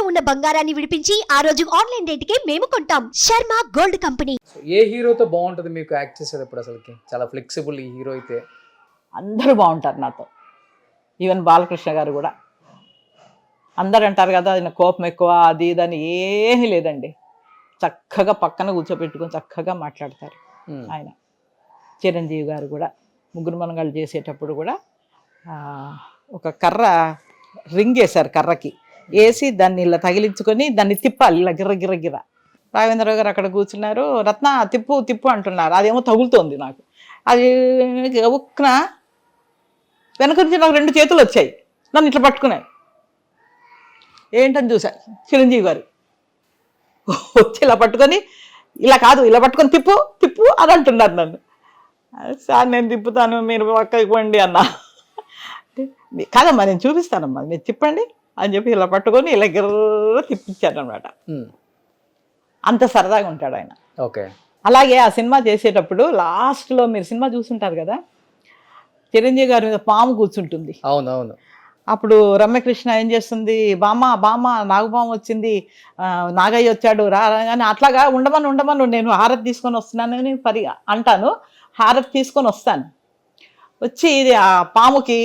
ఇంట్లో ఉన్న బంగారాన్ని విడిపించి ఆ రోజు ఆన్లైన్ రేటుకే మేము కొంటాం. Sharma gold company. ఏ హీరోతో బాగుంటుంది మీకు యాక్ట్ చేసేది ఇప్పుడు? అసలుకి చాలా ఫ్లెక్సిబుల్ ఈ హీరో అయితే. అందరూ బాగుంటారు నాతో. ఈవెన్ బాలకృష్ణ గారు కూడా. అందరు అంటారు కదా ఆయన కోపం ఎక్కువ అది ఇది అని, ఏమీ లేదండి. చక్కగా పక్కన కూర్చోబెట్టుకొని చక్కగా మాట్లాడతారు ఆయన. చిరంజీవి గారు కూడా ముగ్గురు మనగాళ్ళు చేసేటప్పుడు కూడా ఒక కర్ర రింగ్ వేశారు, కర్రకి వేసి దాన్ని ఇలా తగిలించుకొని దాన్ని తిప్పాలి ఇలా గిర్ర గిర్ర గిర్ర. రాఘవేంద్రరావు గారు అక్కడ కూర్చున్నారు, రత్న తిప్పు తిప్పు అంటున్నారు, అదేమో తగులుతోంది నాకు. అది ఉక్న వెనక నుంచి నాకు 2 చేతులు వచ్చాయి, నన్ను ఇట్లా పట్టుకున్నాయి. ఏంటని చూసా, చిరంజీవి గారు వచ్చి ఇలా పట్టుకొని, ఇలా కాదు ఇలా పట్టుకొని తిప్పు తిప్పు అని అంటున్నారు నన్ను. సార్ నేను తిప్పుతాను, మీరు పక్కకి పోండి అన్నా. కాదమ్మా నేను చూపిస్తానమ్మా, మీరు తిప్పండి అని చెప్పి ఇలా పట్టుకొని ఇలా గిర్ర తిప్పించారు అనమాట. అంత సరదాగా ఉంటాడు ఆయన. ఓకే. అలాగే ఆ సినిమా చేసేటప్పుడు లాస్ట్లో మీరు సినిమా చూసుంటారు కదా, చిరంజీవి గారి మీద పాము కూర్చుంటుంది. అవునవును. అప్పుడు రమ్యకృష్ణ ఏం చేస్తుంది, బామ్మ బామ్మ నాగపాము వచ్చింది, నాగయ్య వచ్చాడు రా అని అట్లాగా ఉండమను నేను హారతి తీసుకొని వస్తున్నానని అంటాను. హారతి తీసుకొని వస్తాను, వచ్చి ఇది ఆ పాముకి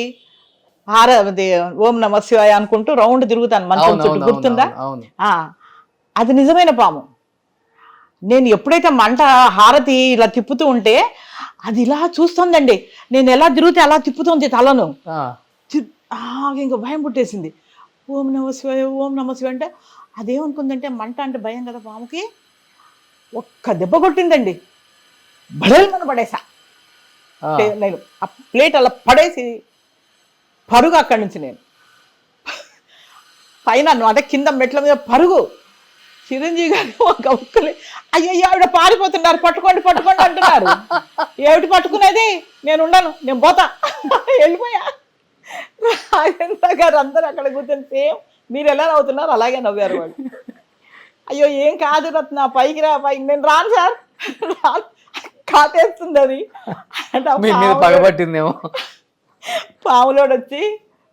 హారతి ఓం నమ శివాయ అనుకుంటూ రౌండ్ తిరుగుతాను మంచం చుట్టూ, గుర్తుందా? అది నిజమైన పాము. నేను ఎప్పుడైతే మంట హారతి ఇలా తిప్పుతూ ఉంటే అది ఇలా చూస్తుందండి, నేను ఎలా తిరిగితే అలా తిప్పుతుంది తలను. ఇంకా భయం పుట్టేసింది. ఓం నమ శివాయ ఓం నమ శివాయ అంటే అదేమనుకుందంటే మంట అంటే భయం కదా పాముకి. ఒక్క దెబ్బ కొట్టిందండి, బడేమని పడేసా. నేను ఆ ప్లేట్ అలా పడేసి పరుగు అక్కడి నుంచి నేను పైన అంటే కింద మెట్ల మీద పరుగు. చిరంజీవి గారు ఒక ఒక్కలే అయ్యయ్యో ఆవిడ పారిపోతున్నారు, పట్టుకోండి పట్టుకోండి అంటున్నారు. ఏమిటి పట్టుకునేది, నేను ఉండను, నేను పోతా, వెళ్ళిపోయా. రాజేంద్ర గారు అందరూ అక్కడ కూర్చొని సేమ్ మీరు ఎలా నవ్వుతున్నారు అలాగే నవ్వారు వాళ్ళు. అయ్యో ఏం కాదు రత్న, పైకి రా, పైకి. నేను రాను సార్, రాను, కాటేస్తుంది అది అంటే పగబట్టిందేమో. పాములోడు వచ్చి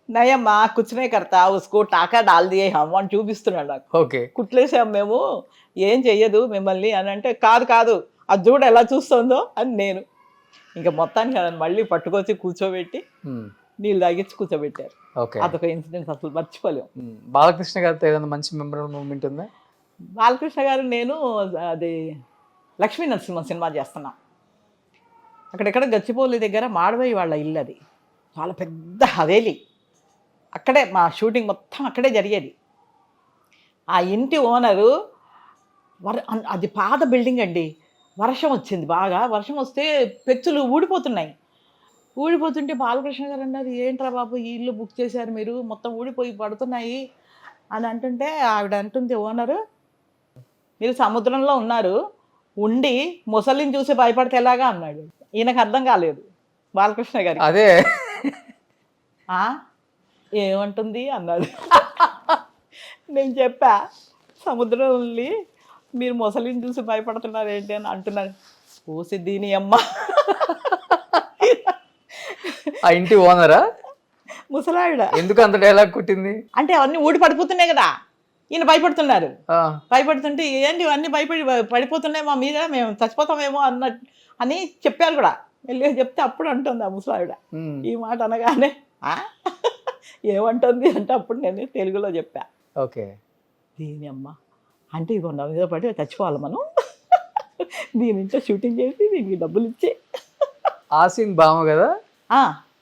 నయమ్మా కూర్చునే కర్తా ఉసుకో టాకా డాల్ దియే హమ్ అని చూపిస్తున్నాడు నాకు. ఓకే. కుట్లేసాం మేము, ఏం చెయ్యదు మిమ్మల్ని అని అంటే, కాదు కాదు అది చూడ ఎలా చూస్తుందో అని నేను. ఇంకా మొత్తానికి అదని మళ్ళీ పట్టుకొచ్చి కూర్చోబెట్టి నీళ్ళు తాగించి కూర్చోబెట్టారు. అదొక ఇన్సిడెంట్ అసలు మర్చిపోలేము. బాలకృష్ణ గారితో ఏదైనా మంచి మెమరబుల్ మూమెంట్ ఉందా? బాలకృష్ణ గారు నేను అది లక్ష్మీ నరసింహ సినిమా చేస్తున్నా. అక్కడెక్కడ గచ్చిపోలి దగ్గర మాడవయ్య వాళ్ళ ఇల్లు, అది చాలా పెద్ద హవేలీ. అక్కడే మా షూటింగ్ మొత్తం అక్కడే జరిగేది. ఆ ఇంటి ఓనరు అది పాత బిల్డింగ్ అండి. వర్షం వచ్చింది, బాగా వర్షం వస్తే పెచ్చులు ఊడిపోతుంటే బాలకృష్ణ గారు అన్నారు, ఏంట్రా బాబు ఈ ఇల్లు బుక్ చేశారు మీరు, మొత్తం ఊడిపోయి పడుతున్నాయి అని అంటుంటే ఆవిడ అంటుంది, ఓనరు మీరు సముద్రంలో ఉన్నారు, ఉండి ముసలిని చూసి భయపడితే ఎలాగా అన్నాడు. ఈయనకు అర్థం కాలేదు బాలకృష్ణ గారి. అదే ఏమంటుంది అన్నాడు. నేను చెప్పా, సముద్రం వెళ్ళి మీరు ముసలిని చూసి భయపడుతున్నారు ఏంటి అని అంటున్నారు. ఓసి దీని అమ్మ, ఆ ఇంటి ఓనరా ముసలావిడ ఎందుకు అంత డైలాగ్ కొట్టింది అంటే అవన్నీ ఊడి పడిపోతున్నాయి కదా, ఈయన భయపడుతున్నారు. భయపడుతుంటే ఏంటి ఇవన్నీ పడిపోతున్నాయి మా మీద, మేము చచ్చిపోతామేమో అని చెప్పారు కూడా. వెళ్ళి చెప్తే అప్పుడు అంటుంది ఆ ముసలావిడ ఈ మాట అనగానే, ఏమంటుంది అంటే అప్పుడు నేను తెలుగులో చెప్పా. ఓకే. దీని అమ్మ అంటే ఇగో నా మీద పడి చచ్చిపోవాలి మనం, దీని ఇంట్లో షూటింగ్ చేసి దీనికి డబ్బులు ఇచ్చి. ఆసిన్ బామ కదా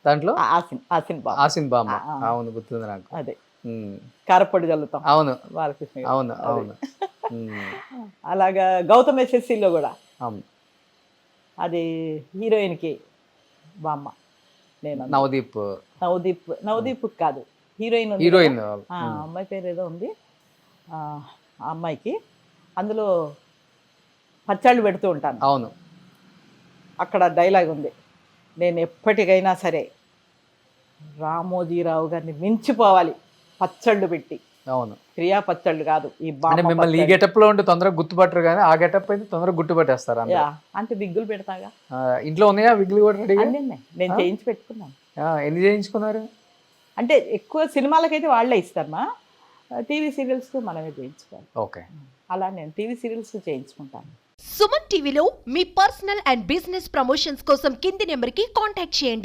దాంట్లో? ఆసిన్ బామ, అవును గుర్తుంది నాకు. అదే కారపొడి చల్లుతాం. అవును బాలకృష్ణ. అవును అవును. అలాగా గౌతమ్ ఎస్ఎస్సిలో కూడా అది హీరోయిన్కి బామ్మ. నేను నవదీప్ కాదు, హీరోయిన్ అమ్మాయి పేరు ఏదో ఉంది. ఆ అమ్మాయికి అందులో పచ్చళ్ళు పెడుతూ ఉంటాను. అవును. అక్కడ డైలాగ్ ఉంది, నేను ఎప్పటికైనా సరే రామోజీరావు గారిని మించిపోవాలి పచ్చళ్ళు పెట్టి. అవును. క్రియా పచ్చళ్ళు కాదు, ఈ మిమ్మల్ని ఈ గెటప్ లో ఉంటే తొందరగా గుర్తుపట్టరు, కానీ ఆ గెటప్ అయితే తొందరగా గుర్తుపట్టేస్తారు. అంటే విగ్గులు పెడతాగా. ఇంట్లో ఉన్నాయా విగ్గులు కూడా రెడీగా? నేను చేయించి పెట్టుకున్నాను. ఎన్ని చేయించుకున్నారు? అంటే ఎక్కువ సినిమాలకైతే వాళ్ళే ఇస్తారమ్మా, టీవీ సీరియల్స్కి మనమే చేయించుకోవాలి. ఓకే. అలా నేను టీవీ సీరియల్స్ చేయించుకుంటాను. సుమన్ టీవీలో మీ పర్సనల్ అండ్ బిజినెస్ ప్రమోషన్స్ కోసం కింది నెంబర్కి కాంటాక్ట్ చేయండి.